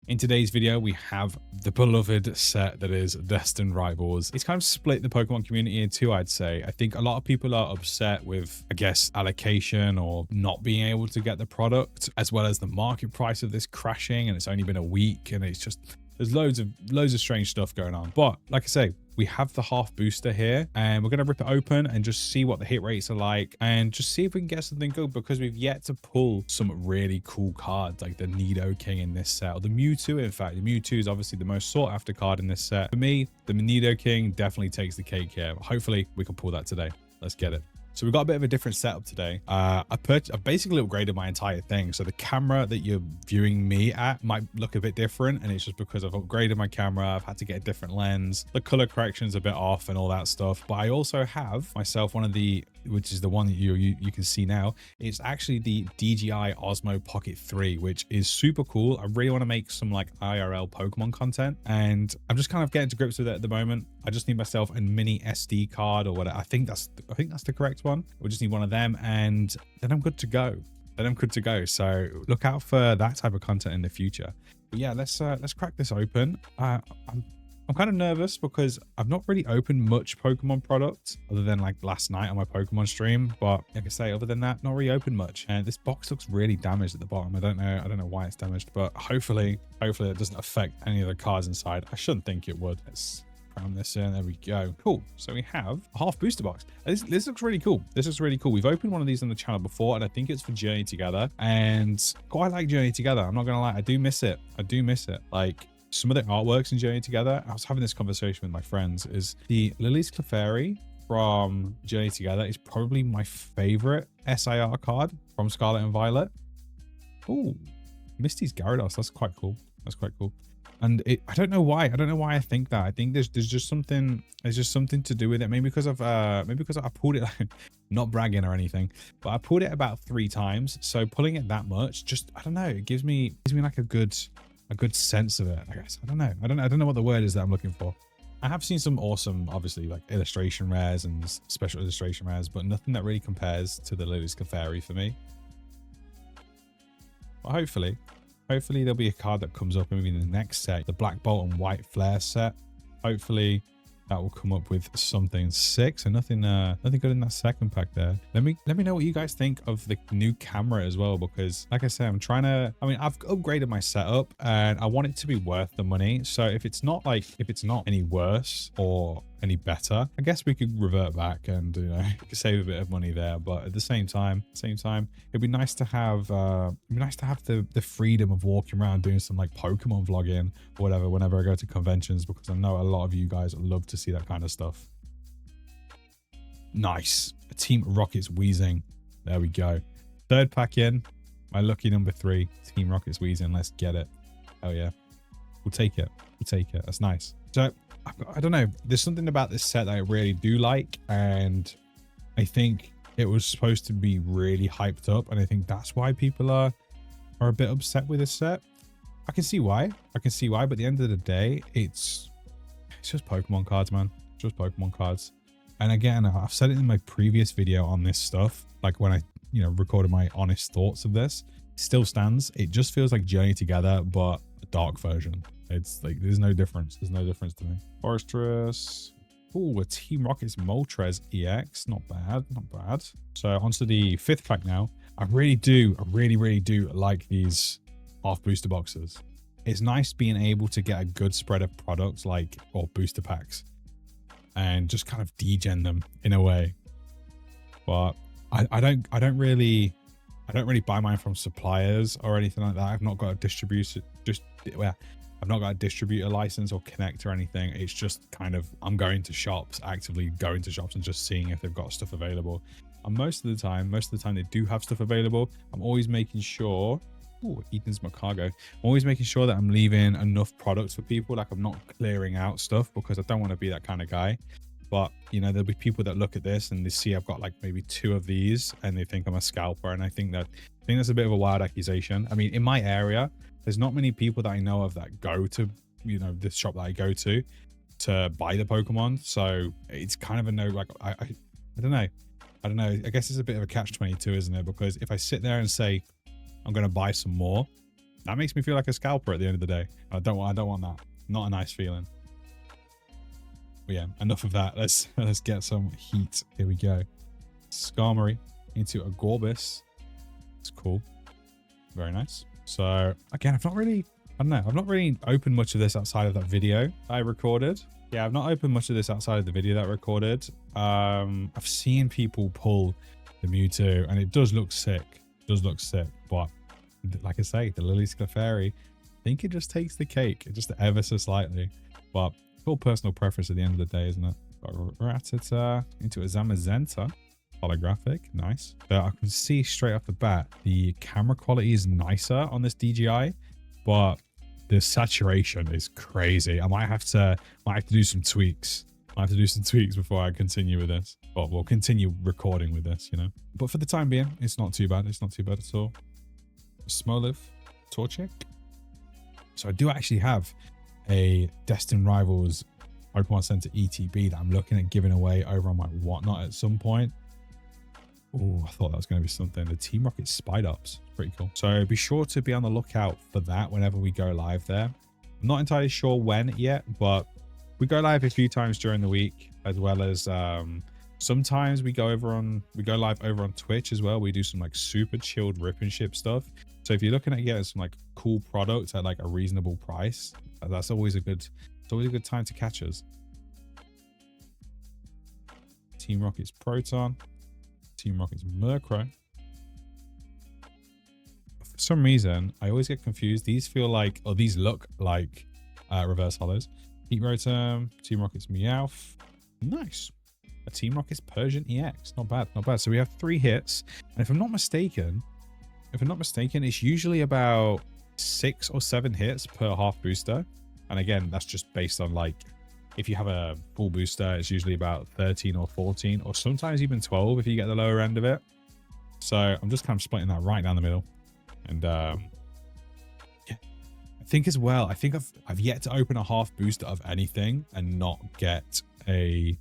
In today's video, we have the beloved set that is Destined Rivals. It's kind of split the Pokemon community in two, I'd say. I think a lot of people are upset with, I guess, allocation or not being able to get the product, as well as the market price of this crashing, and it's only been a week, and it's just, there's loads of strange stuff going on. But like I say, we have the half booster here, and we're going to rip it open and just see what the hit rates are like and just see if we can get something good, because we've yet to pull some really cool cards like the Nidoking in this set, or the Mewtwo. In fact, the Mewtwo is obviously the most sought after card in this set. For me, the Nidoking definitely takes the cake here. Hopefully we can pull that today. Let's get it. So we've got a bit of a different setup today. I basically upgraded my entire thing. So the camera that you're viewing me at might look a bit different, and it's just because I've upgraded my camera. I've had to get a different lens. The color correction's a bit off and all that stuff. But I also have myself one of the, which is the one that you can see now. It's actually the DJI Osmo Pocket 3, which is super cool. I really want to make some like IRL Pokemon content, and I'm just kind of getting to grips with it at the moment. I just need myself a mini SD card or whatever. I think that's the correct one. We just need one of them, and then I'm good to go. So look out for that type of content in the future. But yeah, let's crack this open. I'm kind of nervous because I've not really opened much Pokemon products other than like last night on my Pokemon stream. But like I say, other than that, not really opened much. And this box looks really damaged at the bottom. I don't know why it's damaged, but hopefully it doesn't affect any of the cards inside. I shouldn't think it would. Let's cram this in. There we go. Cool. So we have a half booster box. This looks really cool. This is really cool. We've opened one of these on the channel before, and I think it's for Journey Together. And quite like Journey Together. I'm not gonna lie. I do miss it. Like, some of the artworks in Journey Together, I was having this conversation with my friends, is the Lily's Clefairy from Journey Together is probably my favorite SIR card from Scarlet and Violet. Oh, Misty's Gyarados. That's quite cool. And I don't know why. I think that. I think there's just something. There's just something to do with it. Maybe because I pulled it. Not bragging or anything, but I pulled it about 3 times. So pulling it that much, just, I don't know. It gives me like a good sense of it, I guess. I don't know what the word is that I'm looking for. I have seen some awesome, obviously, like illustration rares and special illustration rares, but nothing that really compares to the Lily's Clefairy for me. But hopefully there'll be a card that comes up maybe in the next set, the Black Bolt and White Flare set. Hopefully that will come up with something sick. So nothing good in that second pack there. Let me know what you guys think of the new camera as well, because like I said, I've upgraded my setup and I want it to be worth the money. So if it's not any worse or any better, I guess we could revert back and, you know, save a bit of money there. But at the same time, it'd be nice to have the freedom of walking around doing some like Pokemon vlogging or whatever whenever I go to conventions, because I know a lot of you guys love to see that kind of stuff. Nice. Team Rocket's Wheezing. There we go. Third pack in. My lucky number 3. Team Rocket's Wheezing. Let's get it. Oh yeah. We'll take it. That's nice. So I don't know. There's something about this set that I really do like, and I think it was supposed to be really hyped up, and I think that's why people are a bit upset with this set. I can see why. But at the end of the day, it's just Pokemon cards, man. Just Pokemon cards. And again, I've said it in my previous video on this stuff, like when I, recorded my honest thoughts of this. It still stands. It just feels like Journey Together, but a dark version. It's like there's no difference to me. Forrestress. Oh, a Team Rocket's Moltres EX. Not bad. So onto the 5th pack now. I really do like these half booster boxes. It's nice being able to get a good spread of products, or booster packs, and just kind of degen them in a way. But I don't really buy mine from suppliers or anything like that. I've not got a distributor license or connect or anything. It's just kind of, I'm actively going to shops and just seeing if they've got stuff available. And most of the time they do have stuff available. I'm always making sure, Eaton's my cargo. I'm always making sure that I'm leaving enough products for people. Like, I'm not clearing out stuff, because I don't want to be that kind of guy. But, there'll be people that look at this and they see I've got like maybe 2 of these and they think I'm a scalper. And I think that's a bit of a wild accusation. I mean, in my area, there's not many people that I know of that go to, this shop that I go to buy the Pokemon. So it's kind of a no, like, I don't know. I guess it's a bit of a catch-22, isn't it? Because if I sit there and say I'm going to buy some more, That makes me feel like a scalper at the end of the day. I don't want that. Not a nice feeling. But yeah, enough of that. Let's get some heat. Here we go. Skarmory into a Gorbis. It's cool. Very nice. So again, I've not really opened much of this outside of that video I recorded. Yeah, I've not opened much of this outside of the video that I recorded. I've seen people pull the Mewtwo and it does look sick. But like I say, the Lily Clefairy, I think it just takes the cake, just ever so slightly. But it's all personal preference at the end of the day, isn't it? Rattata into a Zamazenta. Holographic, nice. But I can see straight off the bat the camera quality is nicer on this DJI, but the saturation is crazy. I might have to do some tweaks. I have to do some tweaks before I continue with this. But we'll continue recording with this, you know. But for the time being, it's not too bad. It's not too bad at all. Smoliv, Torchic. So I do actually have a Destined Rivals Pokemon Center ETB that I'm looking at giving away over on my whatnot at some point. Oh, I thought that was going to be something. The Team Rocket Spite-Ups. Pretty cool. So be sure to be on the lookout for that whenever we go live there. I'm not entirely sure when yet, but we go live a few times during the week, as well as sometimes we go live over on Twitch as well. We do some like super chilled rip and ship stuff. So if you're looking at getting some like cool products at like a reasonable price, that's always a good time to catch us. Team Rocket's Proton. Team Rocket's Murkrow. For some reason, I always get confused. These look like reverse hollows. Heat Rotom, Team Rocket's Meowth. Nice. A Team Rocket's Persian EX. Not bad, not bad. So we have 3 hits. And if I'm not mistaken, it's usually about 6 or 7 hits per half booster. And again, that's just based on like, if you have a full booster, it's usually about 13 or 14, or sometimes even 12 if you get the lower end of it. So I'm just kind of splitting that right down the middle. And yeah, I think as well, I've yet to open a half booster of anything and not get a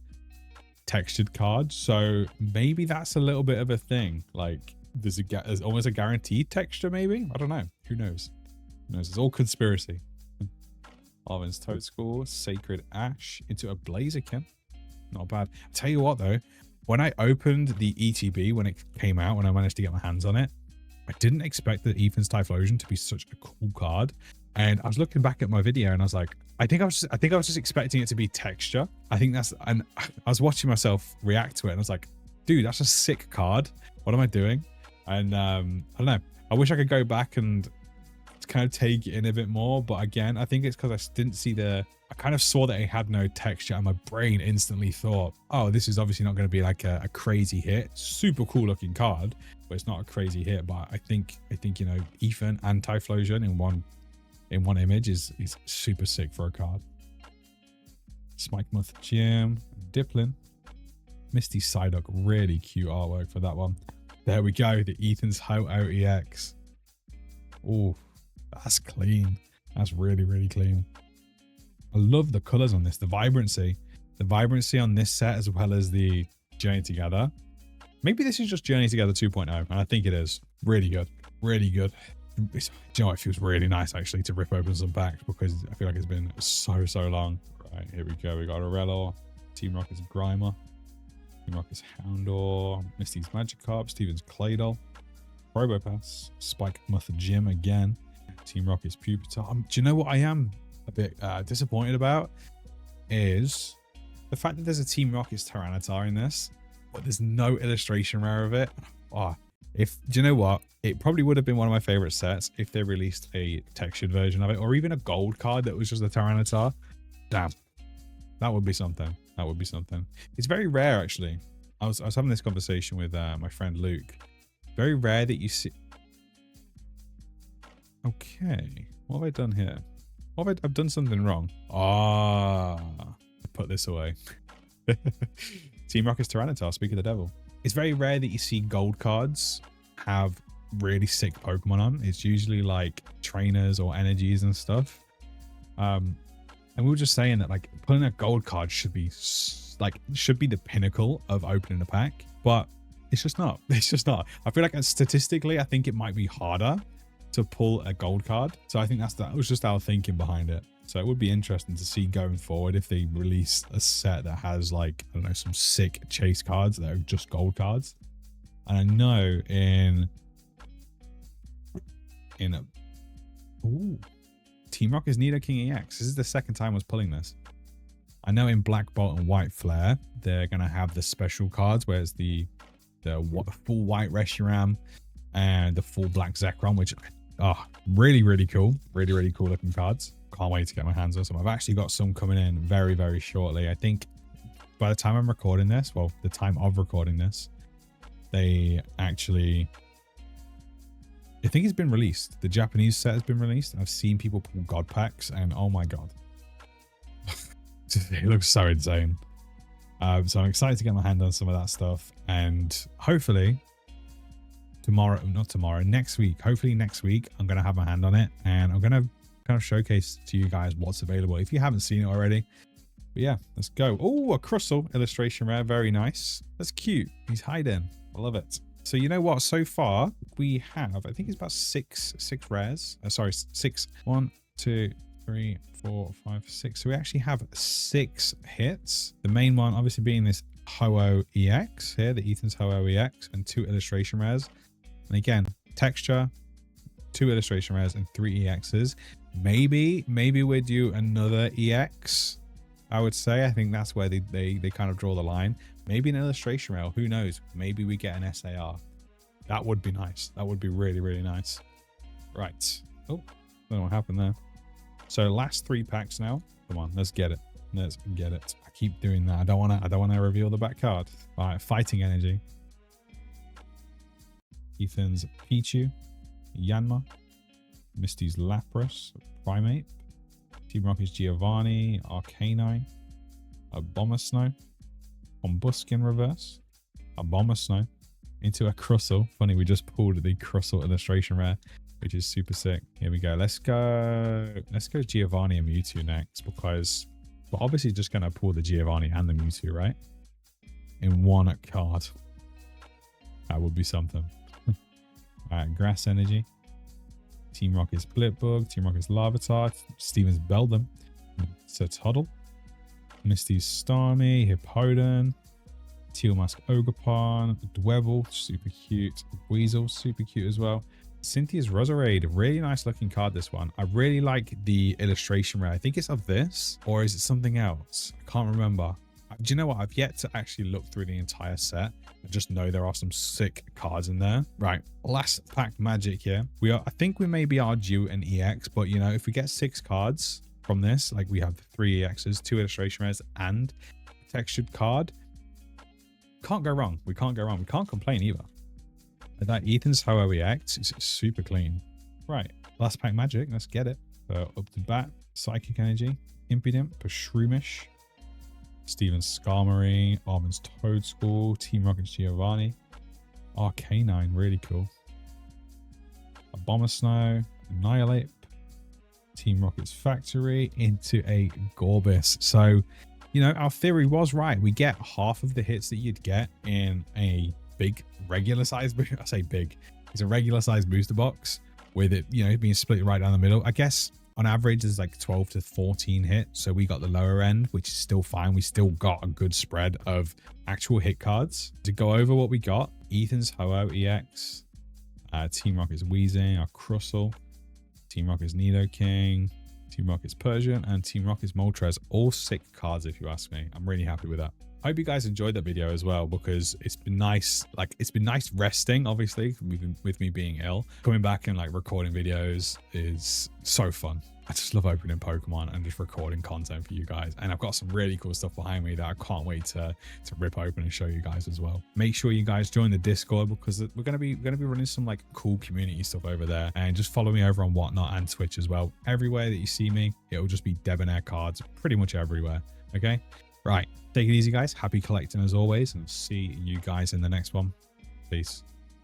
textured card. So maybe that's a little bit of a thing. Like there's almost a guaranteed texture, maybe. I don't know. Who knows? It's all conspiracy. Arvin's Toadschool, Sacred Ash into a Blaziken. Not bad. I'll tell you what though, when I opened the ETB when it came out, when I managed to get my hands on it, I didn't expect the Ethan's Typhlosion to be such a cool card. And I was looking back at my video and I was like, I think I was just expecting it to be texture. And I was watching myself react to it and I was like, dude, that's a sick card. What am I doing? And I don't know. I wish I could go back and kind of take it in a bit more, but again, I think it's because I didn't see I kind of saw that it had no texture and my brain instantly thought, oh, this is obviously not going to be like a crazy hit. Super cool looking card, but it's not a crazy hit. But I think you know, Ethan and Typhlosion in one image is super sick for a card. Smikemuth Gym, Diplin, Misty Psyduck, really cute artwork for that one. There we go, the Ethan's Ho-Oh EX. Oh, that's clean. That's really, really clean. I love the colors on this. The vibrancy on this set, as well as the Journey Together. Maybe this is just Journey Together 2.0, and I think it is. Really good. Really good. Do you know what? It feels really nice, actually, to rip open some packs, because I feel like it's been so long. Right, here we go. We got Aurelor, Team Rocket's Grimer, Team Rocket's Houndour, Misty's Magikarp, Steven's Claydol, Probopass, Spikemuth Gym again, Team Rocket's Pupitar. Do you know what I am a bit disappointed about? Is the fact that there's a Team Rocket's Tyranitar in this, but there's no illustration rare of it. Oh, do you know what? It probably would have been one of my favorite sets if they released a textured version of it, or even a gold card that was just a Tyranitar. Damn, that would be something. That would be something. It's very rare, actually. I was having this conversation with my friend Luke. Very rare that you see. Okay, what have I done here? I've done something wrong. I put this away. Team Rocket's Tyranitar, speak of the devil. It's very rare that you see gold cards have really sick Pokemon on. It's usually like trainers or energies and stuff. And we were just saying that like pulling a gold card should be the pinnacle of opening a pack, but it's just not. It's just not. I feel like statistically, I think it might be harder to pull a gold card. So I think that was just our thinking behind it. So it would be interesting to see going forward if they release a set that has like, I don't know, some sick chase cards that are just gold cards. And I know Team Rocket's Nidoking EX. This is the second time I was pulling this. I know in Black Bolt and White Flare, they're going to have the special cards, where it's the full white Reshiram and the full black Zekrom, which are really, really cool. Really, really cool looking cards. Can't wait to get my hands on some. I've actually got some coming in very, very shortly. I think by the time I'm recording this, well, the time of recording this, they actually, I think it's been released. The Japanese set has been released. I've seen people pull God packs, and oh my god. It looks so insane. So I'm excited to get my hand on some of that stuff, and hopefully next week, hopefully next week, I'm going to have my hand on it, and I'm going to kind of showcase to you guys what's available if you haven't seen it already. But yeah, let's go. Oh, a Crustle illustration rare. Very nice. That's cute. He's hiding. I love it. So you know what? So far, we have, I think it's about six rares. Sorry, six. 1, 2, 3, 4, 5, 6. So we actually have 6 hits. The main one obviously being this Ho-Oh EX here, the Ethan's Ho-Oh EX, and 2 illustration rares. And again, texture, 2 illustration rares, and 3 EXs. Maybe we'll do another EX, I would say. I think that's where they kind of draw the line. Maybe an illustration rare. Who knows? Maybe we get an SAR. That would be nice. That would be really, really nice. Right. Oh, I don't know what happened there. So last 3 packs now. Come on, let's get it. Let's get it. I keep doing that. I don't want to reveal the back card. All right, Fighting Energy. Ethan's Pichu, Yanma, Misty's Lapras, Primeape, Team Rocket's Giovanni, Arcanine, Abomasnow, Combuskin Reverse, Abomasnow, into a Crustle. Funny, we just pulled the Crustle illustration rare, which is super sick. Here we go. Let's go Giovanni and Mewtwo next, because we're obviously just going to pull the Giovanni and the Mewtwo, right? In one card. That would be something. Alright, Grass Energy. Team Rocket's Blipbug, Team Rocket's Larvitar, Steven's Beldum, Sertoddle, Misty's Starmie, Hippowdon, Teal Mask Ogerpon, Dwebble, super cute, Weasel, super cute as well. Cynthia's Roserade, really nice looking card, this one. I really like the illustration rare. I think it's of this, or is it something else? I can't remember. Do you know what? I've yet to actually look through the entire set. I just know there are some sick cards in there. Right, last pack magic here. I think we maybe are due an EX, but you know, if we get 6 cards from this, like we have 3 EXs, 2 illustration rares, and a textured card, can't go wrong. We can't go wrong. We can't complain either. That Ethan's Ho-Oh EX is super clean. Right, last pack magic. Let's get it. So up to bat, Psychic Energy, Impidimp, Shroomish, Steven's Skarmory, Armin's Toadschool, Team Rocket's Giovanni, Arcanine, really cool. Abomasnow, Annihilate, Team Rocket's Factory, into a Gorbis. So, you know, our theory was right. We get half of the hits that you'd get in a big regular size, I say big, it's a regular size booster box with it, you know, being split right down the middle. I guess on average, there's like 12 to 14 hits. So we got the lower end, which is still fine. We still got a good spread of actual hit cards. To go over what we got, Ethan's Ho-Oh EX, Team Rocket's Weezing, our Crustle, Team Rocket's Nidoking, Team Rocket's Persian, and Team Rocket's Moltres. All sick cards, if you ask me. I'm really happy with that. I hope you guys enjoyed that video as well, because it's been nice. Like, it's been nice resting, obviously, with me being ill. Coming back and like recording videos is so fun. I just love opening Pokemon and just recording content for you guys. And I've got some really cool stuff behind me that I can't wait to rip open and show you guys as well. Make sure you guys join the Discord, because we're gonna be running some like cool community stuff over there. And just follow me over on Whatnot and Twitch as well. Everywhere that you see me, it'll just be Debonair cards, pretty much everywhere. Okay. Right, take it easy, guys. Happy collecting as always, and see you guys in the next one. Peace.